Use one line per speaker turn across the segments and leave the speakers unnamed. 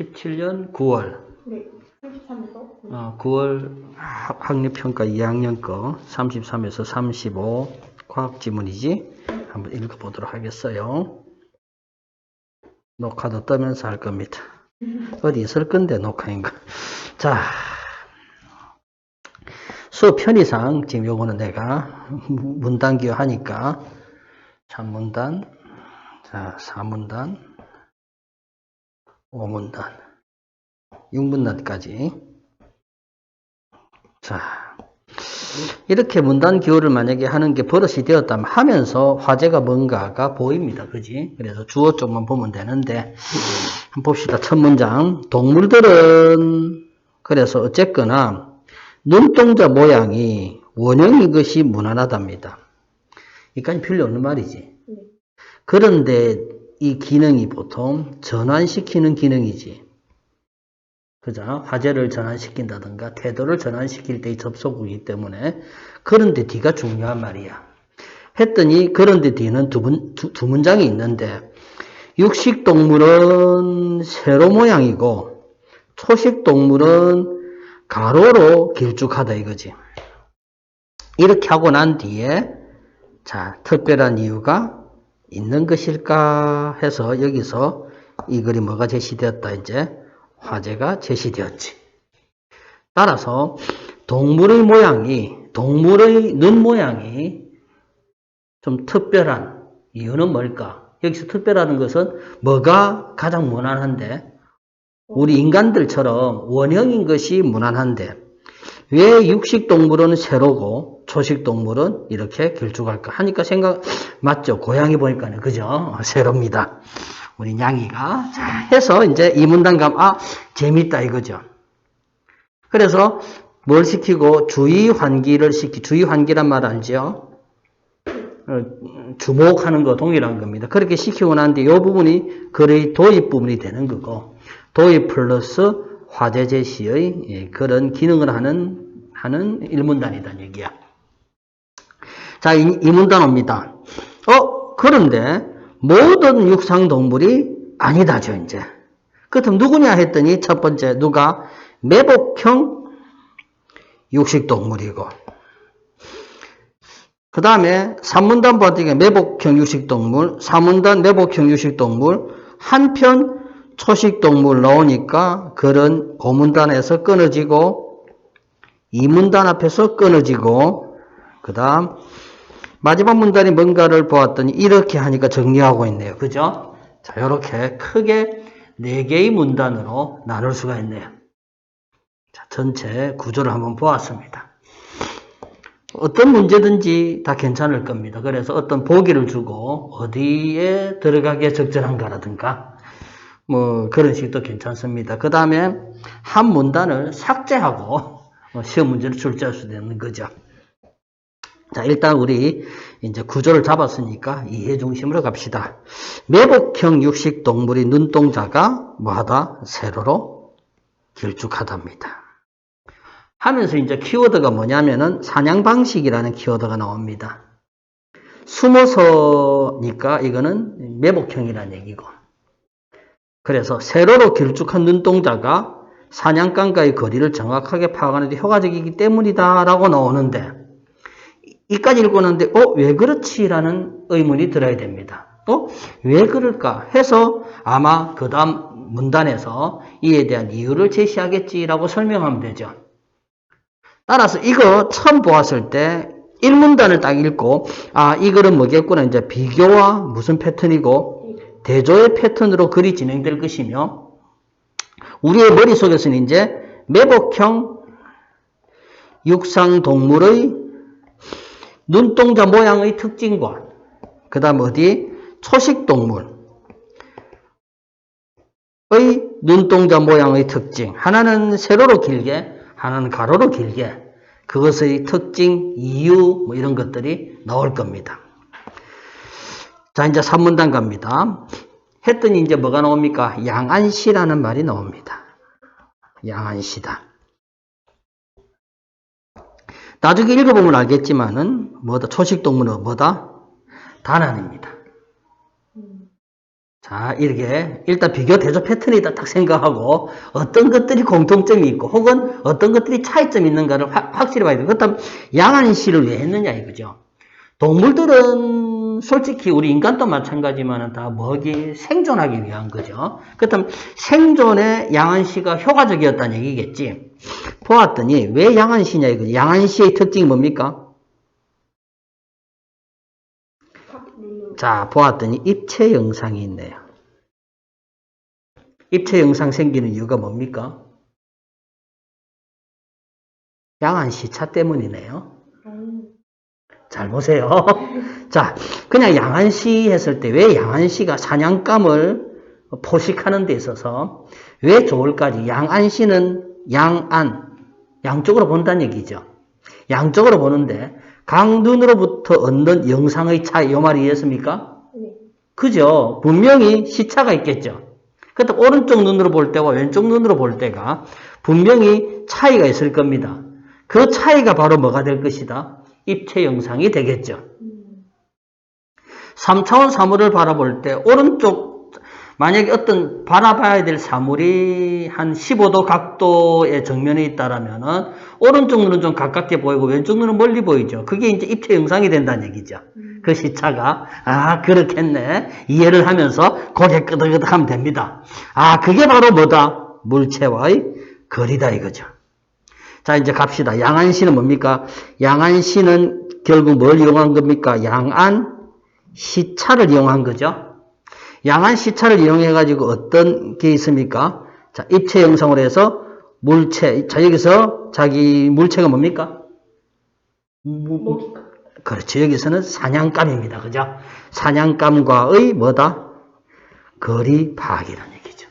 17년 9월.
네, 33에서.
9월 학력평가 2학년 거 33에서 35 과학지문이지? 한번 읽어보도록 하겠어요. 녹화도 뜨면서 할 겁니다. 어디 있을 건데 녹화인가? 자, 수업 편의상 지금 요거는 내가 문단 기여하니까 3문단, 자 4문단, 5문단, 6문단까지. 자, 이렇게 문단 기호를 만약에 하는 게 버릇이 되었다면 하면서 화제가 뭔가가 보입니다. 그지? 그래서 주어 쪽만 보면 되는데, 한번 봅시다. 첫 문장. 동물들은, 그래서 어쨌거나, 눈동자 모양이 원형인 것이 무난하답니다. 이까지 필요 없는 말이지. 그런데 이 기능이 보통 전환시키는 기능이지. 그죠? 화제를 전환시킨다든가 태도를 전환시킬 때의 접속어이기 때문에 그런데 뒤가 중요한 말이야. 했더니 그런데 뒤는 두 문장이 있는데 육식동물은 세로 모양이고 초식동물은 가로로 길쭉하다 이거지. 이렇게 하고 난 뒤에 자 특별한 이유가 있는 것일까 해서 여기서 이 글이 뭐가 제시되었다 이제 화제가 제시되었지. 따라서 동물의 눈 모양이 좀 특별한 이유는 뭘까? 여기서 특별하다는 것은 뭐가 가장 무난한데 우리 인간들처럼 원형인 것이 무난한데 왜 육식동물은 세로고 초식동물은 이렇게 길쭉할까 하니까 생각 맞죠? 고양이 보니까는 그죠? 세로입니다. 우리 냥이가. 자, 해서 이제 이 문단 가면, 재밌다 이거죠. 그래서 뭘 시키고 주의 환기란 말 알죠? 주목하는 거 동일한 겁니다. 그렇게 시키고 난 뒤에 이 부분이 글의 도입 부분이 되는 거고, 도입 플러스 화제 제시의 그런 기능을 하는 일문단이란 얘기야. 자, 이 문단 옵니다. 그런데 모든 육상동물이 아니다죠, 이제. 그렇다면 누구냐 했더니 첫 번째 누가? 매복형 육식동물이고 그 다음에 3문단 보았더니 매복형 육식동물, 4문단 매복형 육식동물, 한편 초식동물 나오니까 글은 5문단에서 끊어지고 2문단 앞에서 끊어지고 그 다음 마지막 문단이 뭔가를 보았더니 이렇게 하니까 정리하고 있네요. 그죠? 자, 이렇게 크게 4개의 문단으로 나눌 수가 있네요. 자, 전체 구조를 한번 보았습니다. 어떤 문제든지 다 괜찮을 겁니다. 그래서 어떤 보기를 주고 어디에 들어가기에 적절한가라든가 뭐 그런 식도 괜찮습니다. 그 다음에 한 문단을 삭제하고 시험 문제를 출제할 수도 있는 거죠. 자, 일단 우리 이제 구조를 잡았으니까 이해 중심으로 갑시다. 매복형 육식 동물의 눈동자가 뭐하다? 세로로 길쭉하답니다. 하면서 이제 키워드가 뭐냐면은 사냥 방식이라는 키워드가 나옵니다. 숨어서니까 이거는 매복형이라는 얘기고. 그래서 세로로 길쭉한 눈동자가 사냥감과의 거리를 정확하게 파악하는 데 효과적이기 때문이다라고 나오는데 이까지 읽고 났는데 왜 그렇지라는 의문이 들어야 됩니다. 왜 그럴까 해서 아마 그 다음 문단에서 이에 대한 이유를 제시하겠지라고 설명하면 되죠. 따라서 이거 처음 보았을 때 1문단을 딱 읽고 이 글은 뭐겠구나 이제 비교와 무슨 패턴이고 대조의 패턴으로 글이 진행될 것이며 우리의 머릿속에서는 이제 매복형 육상동물의 눈동자 모양의 특징과 그 다음 어디? 초식동물의 눈동자 모양의 특징. 하나는 세로로 길게, 하나는 가로로 길게. 그것의 특징, 이유 뭐 이런 것들이 나올 겁니다. 자, 이제 3문단 갑니다. 했더니 이제 뭐가 나옵니까? 양안시라는 말이 나옵니다. 양안시다. 나중에 읽어보면 알겠지만은 뭐다? 초식동물은 뭐다? 단안입니다. 자, 이렇게 일단 비교 대조 패턴이다 딱 생각하고 어떤 것들이 공통점이 있고 혹은 어떤 것들이 차이점이 있는가를 확실히 봐야 돼요. 그렇다면 양안시를 왜 했느냐 이거죠. 동물들은 솔직히 우리 인간도 마찬가지만 다 먹이 생존하기 위한 거죠. 그렇다면 생존에 양안시가 효과적이었다는 얘기겠지. 보았더니 왜 양안시냐 이거죠. 양안시의 특징이 뭡니까? 자, 보았더니 입체 영상이 있네요. 입체 영상 생기는 이유가 뭡니까? 양안시차 때문이네요. 잘 보세요. 자, 그냥 양안시 했을 때 왜 양안시가 사냥감을 포식하는 데 있어서 왜 좋을까지? 양안시는 양쪽으로 본다는 얘기죠. 양쪽으로 보는데 강눈으로부터 얻는 영상의 차이, 요 말이 이해했습니까?
네.
그죠? 분명히 시차가 있겠죠. 그때 오른쪽 눈으로 볼 때와 왼쪽 눈으로 볼 때가 분명히 차이가 있을 겁니다. 그 차이가 바로 뭐가 될 것이다? 입체 영상이 되겠죠. 3차원 사물을 바라볼 때 오른쪽 만약에 어떤 바라봐야 될 사물이 한 15도 각도의 정면에 있다라면은 오른쪽 눈은 좀 가깝게 보이고 왼쪽 눈은 멀리 보이죠. 그게 이제 입체 영상이 된다는 얘기죠. 그 시차가 그렇겠네. 이해를 하면서 고개 끄덕끄덕 하면 됩니다. 그게 바로 뭐다? 물체와의 거리다 이거죠. 자, 이제 갑시다. 양안시는 뭡니까? 양안시는 결국 뭘 이용한 겁니까? 양안 시차를 이용한 거죠. 양안 시차를 이용해가지고 어떤 게 있습니까? 자, 입체 영상으로 해서 물체. 자, 여기서 자기 물체가 뭡니까?
먹이감.
그렇죠. 여기서는 사냥감입니다. 그죠? 사냥감과의 뭐다? 거리 파악이라는 얘기죠.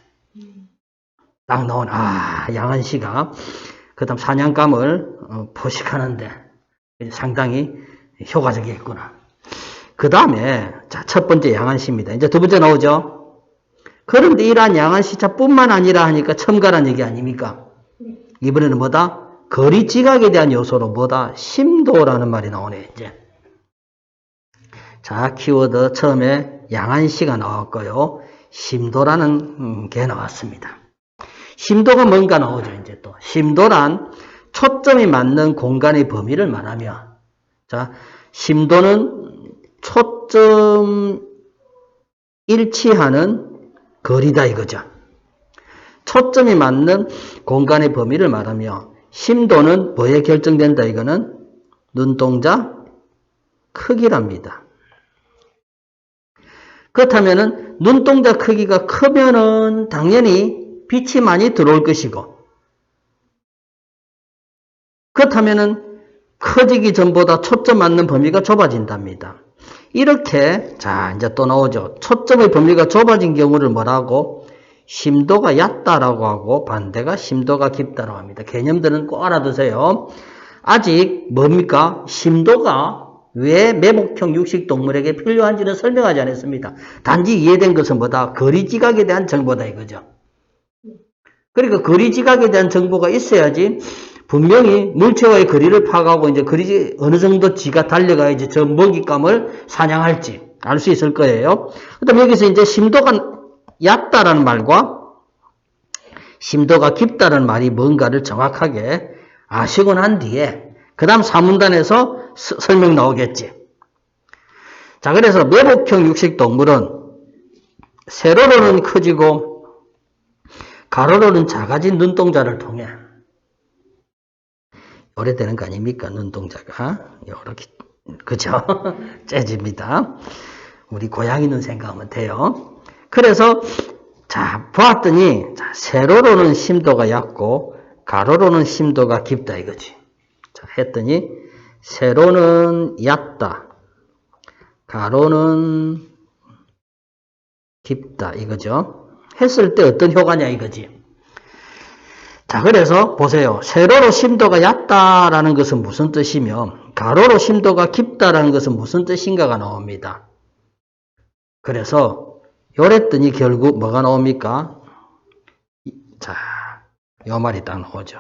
딱 나온, 양안시가 그 다음 사냥감을 포식하는데 상당히 효과적이겠구나. 그 다음에 자, 첫 번째 양안시입니다. 이제 두 번째 나오죠. 그런데 이러한 양안시차뿐만 아니라 하니까 첨가란 얘기 아닙니까? 이번에는 뭐다? 거리 지각에 대한 요소로 뭐다? 심도라는 말이 나오네. 이제 자, 키워드 처음에 양안시가 나왔고요. 심도라는 게 나왔습니다. 심도가 뭔가 나오죠. 이제 또 심도란 초점이 맞는 공간의 범위를 말하며, 자, 심도는 초점 일치하는 거리다 이거죠. 초점이 맞는 공간의 범위를 말하며 심도는 뭐에 결정된다 이거는 눈동자 크기랍니다. 그렇다면은 눈동자 크기가 크면은 당연히 빛이 많이 들어올 것이고, 그렇다면은 커지기 전보다 초점 맞는 범위가 좁아진답니다. 이렇게 자 이제 또 나오죠. 초점의 범위가 좁아진 경우를 뭐라고? 심도가 얕다라고 하고 반대가 심도가 깊다라고 합니다. 개념들은 꼭 알아두세요. 아직 뭡니까? 심도가 왜 매복형 육식동물에게 필요한지는 설명하지 않았습니다. 단지 이해된 것은 뭐다? 거리 지각에 대한 정보다 이거죠. 그러니까 거리 지각에 대한 정보가 있어야지 분명히 물체와의 거리를 파악하고 이제 거리 어느 정도 지가 달려가야지 저 먹잇감을 사냥할지 알 수 있을 거예요. 그다음 여기서 이제 심도가 얕다라는 말과 심도가 깊다는 말이 뭔가를 정확하게 아시고 난 뒤에 그 다음 사문단에서 설명 나오겠지. 자, 그래서 매복형 육식동물은 세로로는 커지고 가로로는 작아진 눈동자를 통해 오래되는 거 아닙니까? 눈동자가 이렇게 그죠? 째집니다. 우리 고양이 눈 생각하면 돼요. 그래서 자 보았더니 자, 세로로는 심도가 얕고 가로로는 심도가 깊다 이거지. 자, 했더니 세로는 얕다, 가로는 깊다 이거죠. 했을 때 어떤 효과냐 이거지. 자, 그래서 보세요. 세로로 심도가 얕다라는 것은 무슨 뜻이며 가로로 심도가 깊다라는 것은 무슨 뜻인가가 나옵니다. 그래서 요랬더니 결국 뭐가 나옵니까? 자, 요 말이 딱 나오죠.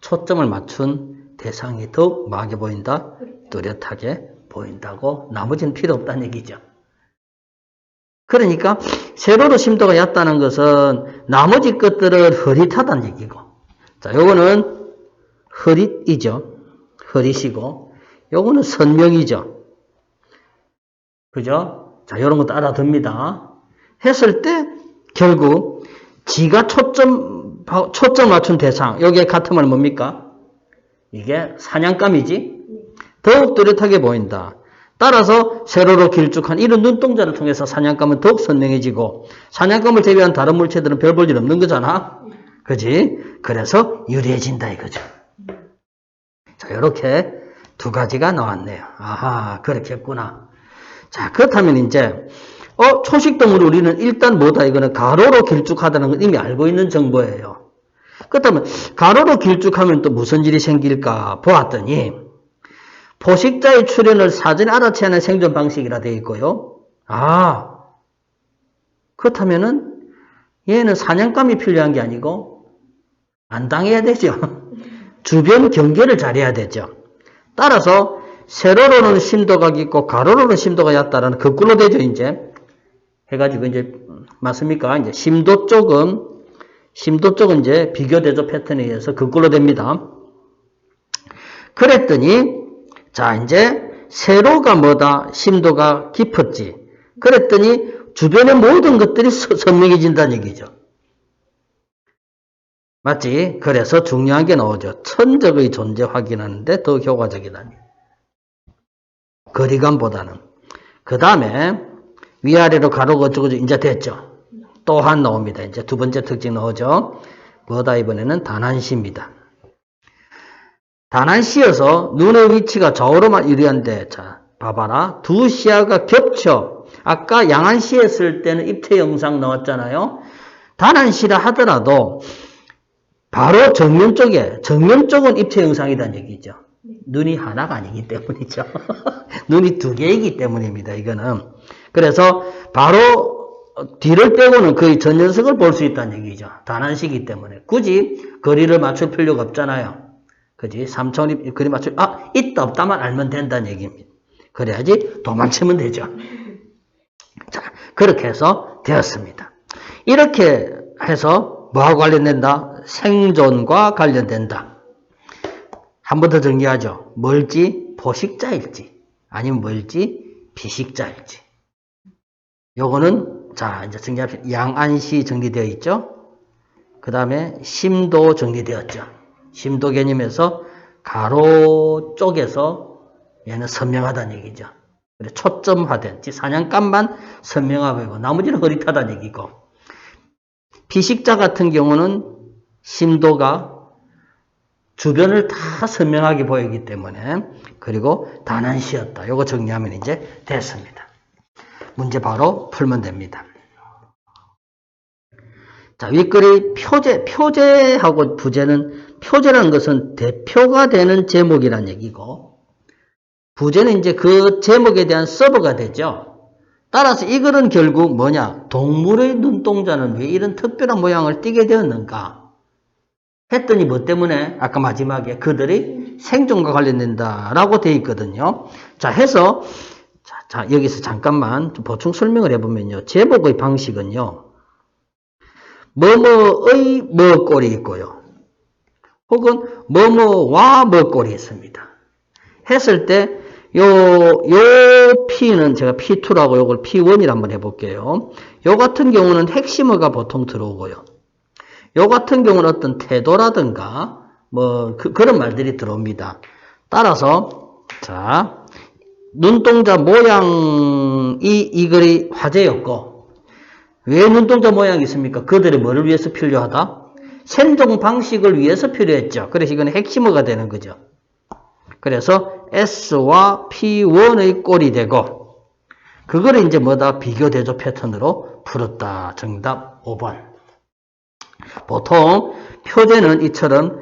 초점을 맞춘 대상이 더욱 뭐하게 보인다? 뚜렷하게 보인다고 나머지는 필요 없다는 얘기죠. 그러니까 세로로 심도가 얕다는 것은 나머지 것들은 흐릿하다는 얘기고. 자, 요거는 흐릿이죠. 흐릿이고. 요거는 선명이죠. 그죠? 자, 요런 것도 알아둡니다. 했을 때 결국 지가 초점 맞춘 대상. 여기에 같으면 뭡니까? 이게 사냥감이지? 더욱 뚜렷하게 보인다. 따라서 세로로 길쭉한 이런 눈동자를 통해서 사냥감은 더욱 선명해지고 사냥감을 제외한 다른 물체들은 별 볼 일 없는 거잖아. 그지? 그래서 유리해진다 이거죠. 자, 이렇게 두 가지가 나왔네요. 아하, 그렇게 했구나. 자, 그렇다면 이제 초식동물 우리는 일단 뭐다? 이거는 가로로 길쭉하다는 건 이미 알고 있는 정보예요. 그렇다면 가로로 길쭉하면 또 무슨 일이 생길까 보았더니 포식자의 출현을 사전에 알아채야 하는 생존 방식이라 되어 있고요. 아, 그렇다면은 얘는 사냥감이 필요한 게 아니고 안 당해야 되죠. 주변 경계를 잘해야 되죠. 따라서 세로로는 심도가 깊고 가로로는 심도가 얕다라는 거꾸로 되죠. 이제 해가지고 이제 맞습니까? 이제 심도 쪽은 이제 비교 대조 패턴에 의해서 거꾸로 됩니다. 그랬더니 자, 이제 세로가 뭐다? 심도가 깊었지. 그랬더니 주변의 모든 것들이 선명해진다는 얘기죠. 맞지? 그래서 중요한 게 나오죠. 천적의 존재 확인하는데 더 효과적이다. 거리감보다는. 그 다음에 위아래로 가로가 어쩌고 이제 됐죠. 또한 나옵니다. 이제 두 번째 특징 나오죠. 뭐다? 이번에는 단한시입니다. 단한시여서 눈의 위치가 좌우로만 유리한데, 자, 봐봐라. 두 시야가 겹쳐. 아까 양한시 했을 때는 입체 영상 나왔잖아요. 단한시라 하더라도 바로 정면 쪽은 입체 영상이라는 얘기죠. 눈이 하나가 아니기 때문이죠. 눈이 두 개이기 때문입니다. 이거는. 그래서 바로 뒤를 빼고는 거의 전 녀석을 볼 수 있다는 얘기죠. 단한시이기 때문에. 굳이 거리를 맞출 필요가 없잖아요. 그지? 3차원이 그리 맞추, 있다, 없다만 알면 된다는 얘기입니다. 그래야지 도망치면 되죠. 자, 그렇게 해서 되었습니다. 이렇게 해서 뭐하고 관련된다? 생존과 관련된다. 한 번 더 정리하죠. 뭘지? 포식자일지, 아니면 뭘지? 비식자일지. 요거는, 자, 이제 정리합시다. 양안시 정리되어 있죠? 그 다음에 심도 정리되었죠. 심도 개념에서 가로 쪽에서 얘는 선명하다는 얘기죠. 초점화된, 사냥감만 선명하고 나머지는 흐릿하다는 얘기고, 비식자 같은 경우는 심도가 주변을 다 선명하게 보이기 때문에, 그리고 단한시였다. 요거 정리하면 이제 됐습니다. 문제 바로 풀면 됩니다. 자, 윗글이 표제하고 부제는, 표제라는 것은 대표가 되는 제목이란 얘기고, 부제는 이제 그 제목에 대한 서버가 되죠. 따라서 이 글은 결국 뭐냐? 동물의 눈동자는 왜 이런 특별한 모양을 띠게 되었는가? 했더니 뭐 때문에? 아까 마지막에 그들이 생존과 관련된다라고 되어 있거든요. 자, 해서, 자, 여기서 잠깐만 좀 보충 설명을 해보면요. 제목의 방식은요. 뭐뭐의 뭐꼴이 있고요. 혹은 뭐뭐와 뭐꼴이 있습니다. 했을 때 요 P는 제가 P2라고 요걸 P1이라 한번 해볼게요. 요 같은 경우는 핵심어가 보통 들어오고요. 요 같은 경우는 어떤 태도라든가 뭐 그런 말들이 들어옵니다. 따라서 자, 눈동자 모양이 이 글이 화제였고, 왜 눈동자 모양이 있습니까? 그들이 뭐를 위해서 필요하다? 생존 방식을 위해서 필요했죠. 그래서 이건 핵심어가 되는 거죠. 그래서 S와 P1의 꼴이 되고, 그거를 이제 뭐다? 비교 대조 패턴으로 풀었다. 정답 5번. 보통 표제는 이처럼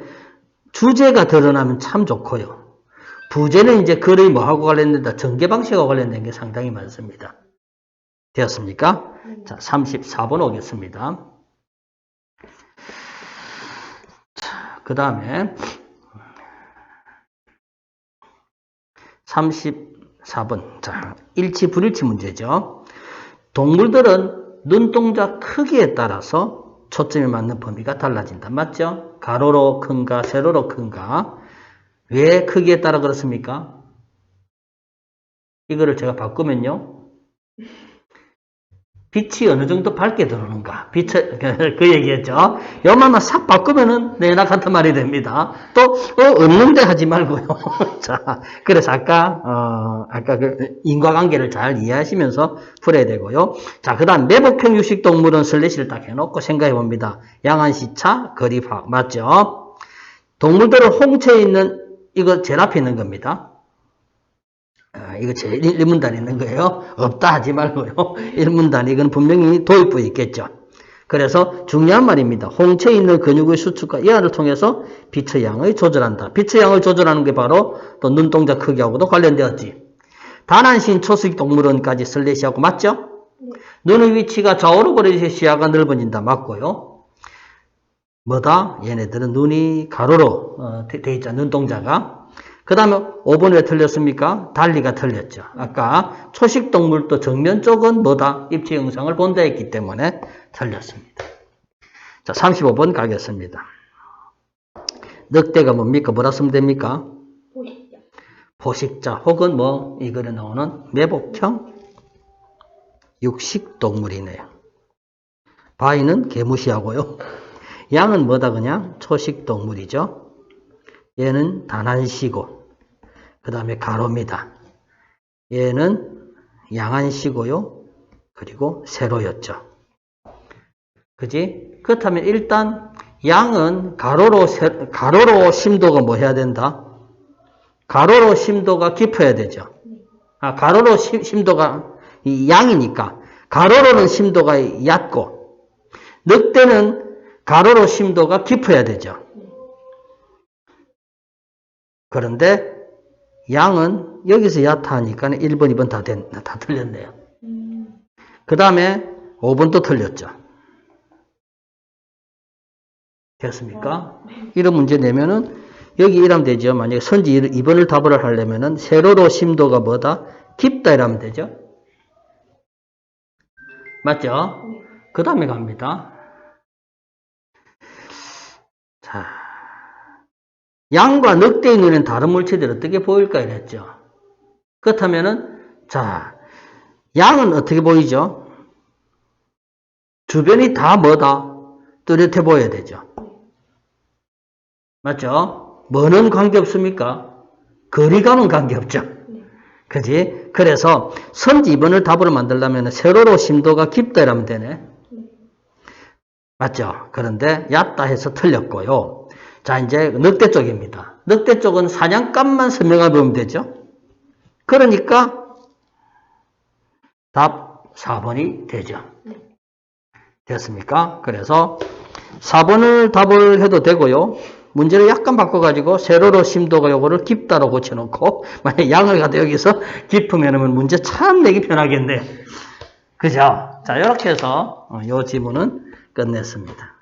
주제가 드러나면 참 좋고요. 부제는 이제 글의 뭐하고 관련된다? 전개 방식하고 관련된 게 상당히 많습니다. 되었습니까? 자, 34번 오겠습니다. 자, 그 다음에 34번. 자, 일치, 불일치 문제죠. 동물들은 눈동자 크기에 따라서 초점이 맞는 범위가 달라진다. 맞죠? 가로로 큰가, 세로로 큰가. 왜 크기에 따라 그렇습니까? 이거를 제가 바꾸면요. 빛이 어느 정도 밝게 들어오는가. 그 얘기했죠. 요만만 싹 바꾸면은 내나 같은 말이 됩니다. 또, 없는데 하지 말고요. 자, 그래서 아까 그 인과관계를 잘 이해하시면서 풀어야 되고요. 자, 그 다음 매복형 육식동물은 슬래시를 딱 해놓고 생각해 봅니다. 양안시차, 거리파악. 맞죠? 동물들은 홍채에 있는, 이거 제일 앞에 있는 겁니다. 이거 제일 1문단에 있는 거예요. 없다 하지 말고요. 1문단, 이건 분명히 도입부에 있겠죠. 그래서 중요한 말입니다. 홍채에 있는 근육의 수축과 이하를 통해서 빛의 양을 조절한다. 빛의 양을 조절하는 게 바로 또 눈동자 크기하고도 관련되었지. 단안신 초식 동물원까지 슬래시하고 맞죠? 눈의 위치가 좌우로 고려해서 시야가 넓어진다. 맞고요. 뭐다? 얘네들은 눈이 가로로 돼 있죠. 눈동자가. 그 다음에 5번 왜 틀렸습니까? 달리가 틀렸죠. 아까 초식동물도 정면 쪽은 뭐다? 입체 영상을 본다 했기 때문에 틀렸습니다. 자, 35번 가겠습니다. 늑대가 뭡니까? 뭐라 쓰면 됩니까?
포식자.
포식자 혹은 뭐 이거에 나오는 매복형 육식동물이네요. 바위는 개무시하고요. 양은 뭐다 그냥? 초식동물이죠. 얘는 단안시고 그 다음에 가로입니다. 얘는 양안시고요. 그리고 세로였죠. 그지? 그렇다면 일단 양은 가로로 심도가 뭐 해야 된다? 가로로 심도가 깊어야 되죠. 가로로 심도가 양이니까 가로로는 심도가 얕고 늑대는 가로로 심도가 깊어야 되죠. 그런데 양은 여기서 얕아 하니까 1번, 2번 다 틀렸네요. 그 다음에 5번도 틀렸죠. 됐습니까? 이런 문제 내면은 여기 이러면 되죠. 만약에 선지 2번을 답을 하려면은 세로로 심도가 뭐다? 깊다 이러면 되죠. 맞죠? 그 다음에 갑니다. 자. 양과 늑대의 눈에는 다른 물체들이 어떻게 보일까 이랬죠. 그렇다면은, 자, 양은 어떻게 보이죠? 주변이 다 뭐다? 뚜렷해 보여야 되죠. 맞죠? 뭐는 관계없습니까? 거리감은 관계없죠. 그지? 그래서 선지 2번을 답으로 만들려면 세로로 심도가 깊다 이러면 되네. 맞죠? 그런데 얕다 해서 틀렸고요. 자, 이제 늑대 쪽입니다. 늑대 쪽은 사냥감만 설명해 보면 되죠. 그러니까 답 4번이 되죠. 됐습니까? 그래서 4번을 답을 해도 되고요. 문제를 약간 바꿔가지고 세로로 심도가 요거를 깊다로 고쳐놓고 만약 양을 갖다 여기서 깊으면 문제 참 내기 편하겠네. 그죠? 자, 이렇게 해서 이 지문은 끝냈습니다.